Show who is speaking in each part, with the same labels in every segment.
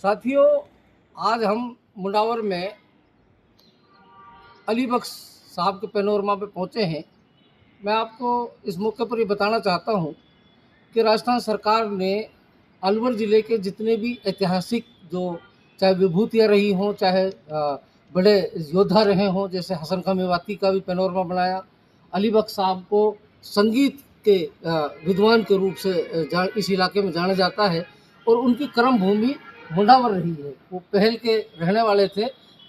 Speaker 1: साथियों, आज हम मुंडावर में अली बख्श साहब के पैनोरमा पे पहुंचे हैं। मैं आपको इस मौके पर ये बताना चाहता हूं कि राजस्थान सरकार ने अलवर ज़िले के जितने भी ऐतिहासिक जो चाहे विभूतियाँ रही हों, चाहे बड़े योद्धा रहे हों, जैसे हसन खां मेवाती का भी पैनोरमा बनाया। अली बख्श साहब को संगीत के विद्वान के रूप से इस इलाके में जाना जाता है और उनकी कर्म भूमि मुंडावर रही है। वो पहल के रहने वाले थे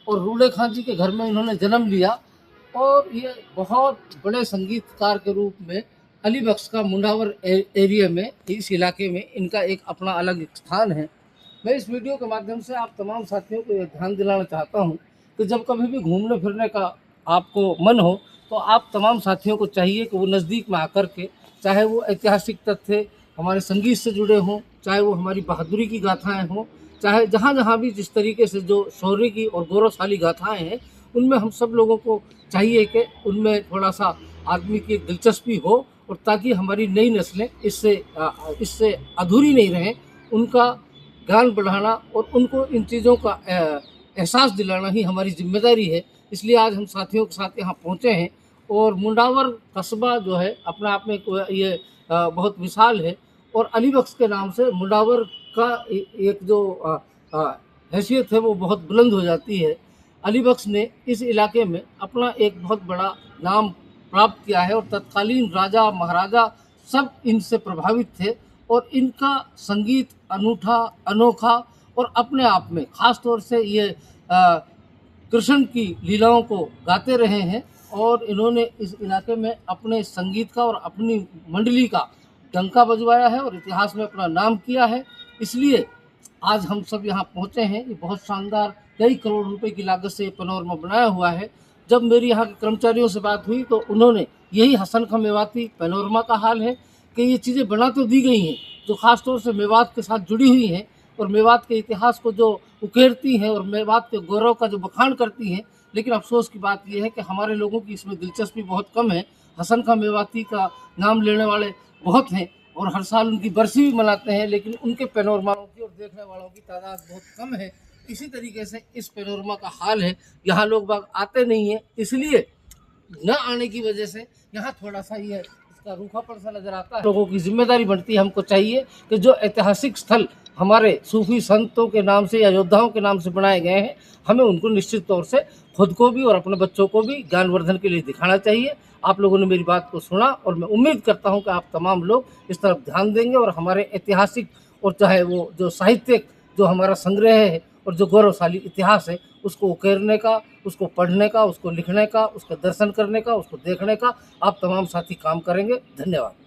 Speaker 1: और रूड़े खां जी के घर में इन्होंने जन्म लिया और ये बहुत बड़े संगीतकार के रूप में अली बख्श का मुंडावर एरिया में, इस इलाके में इनका एक अपना अलग एक स्थान है। मैं इस वीडियो के माध्यम से आप तमाम साथियों को ये ध्यान दिलाना चाहता हूँ कि जब कभी भी घूमने फिरने का आपको मन हो तो आप तमाम साथियों को चाहिए कि वो नज़दीक में आकर के, चाहे वो ऐतिहासिक तथ्य हमारे संगीत से जुड़े हों, चाहे वो हमारी बहादुरी की गाथाएँ हों, चाहे जहाँ जहाँ भी जिस तरीके से जो शौर्य की और गौरवशाली गाथाएँ हैं, उनमें हम सब लोगों को चाहिए कि उनमें थोड़ा सा आदमी की एक दिलचस्पी हो और ताकि हमारी नई नस्लें इससे अधूरी नहीं रहें। उनका ज्ञान बढ़ाना और उनको इन चीज़ों का एहसास दिलाना ही हमारी जिम्मेदारी है। इसलिए आज हम साथियों के साथ यहाँ पहुँचे हैं और मुंडावर कस्बा जो है अपने आप में ये बहुत विशाल है और अली बख्श के नाम से मुंडावर का एक जो हैसियत है वो बहुत बुलंद हो जाती है। अली बख्श ने इस इलाके में अपना एक बहुत बड़ा नाम प्राप्त किया है और तत्कालीन राजा महाराजा सब इनसे प्रभावित थे और इनका संगीत अनोखा और अपने आप में ख़ास तौर से ये कृष्ण की लीलाओं को गाते रहे हैं और इन्होंने इस इलाके में अपने संगीत का और अपनी मंडली का डंका बजवाया है और इतिहास में अपना नाम किया है। इसलिए आज हम सब यहाँ पहुँचे हैं। ये बहुत शानदार कई करोड़ रुपए की लागत से ये पैनोरमा बनाया हुआ है। जब मेरी यहाँ के कर्मचारियों से बात हुई तो उन्होंने यही हसन खां मेवाती पैनोरमा का हाल है कि ये चीज़ें बना तो दी गई हैं जो ख़ास तौर से मेवात के साथ जुड़ी हुई हैं और मेवात के इतिहास को जो उकेरती हैं और मेवात के गौरव का जो बखान करती हैं, लेकिन अफसोस की बात यह है कि हमारे लोगों की इसमें दिलचस्पी बहुत कम है। हसन खां मेवाती का नाम लेने वाले बहुत हैं और हर साल उनकी बरसी भी मनाते हैं, लेकिन उनके पैनोरमाओं की और देखने वालों की तादाद बहुत कम है। इसी तरीके से इस पैनोरमा का हाल है। यहाँ लोग बाग आते नहीं हैं, इसलिए न आने की वजह से यहाँ थोड़ा सा ये इसका रूखापन सा नज़र आता है। लोगों की जिम्मेदारी बनती है, हमको चाहिए कि जो ऐतिहासिक स्थल हमारे सूफी संतों के नाम से या योद्धाओं के नाम से बनाए गए हैं, हमें उनको निश्चित तौर से खुद को भी और अपने बच्चों को भी ज्ञानवर्धन के लिए दिखाना चाहिए। आप लोगों ने मेरी बात को सुना और मैं उम्मीद करता हूं कि आप तमाम लोग इस तरफ ध्यान देंगे और हमारे ऐतिहासिक और चाहे वो जो साहित्यिक जो हमारा संग्रह है और जो गौरवशाली इतिहास है उसको उकेरने का, उसको पढ़ने का, उसको लिखने का, उसका दर्शन करने का, उसको देखने का आप तमाम साथी काम करेंगे। धन्यवाद।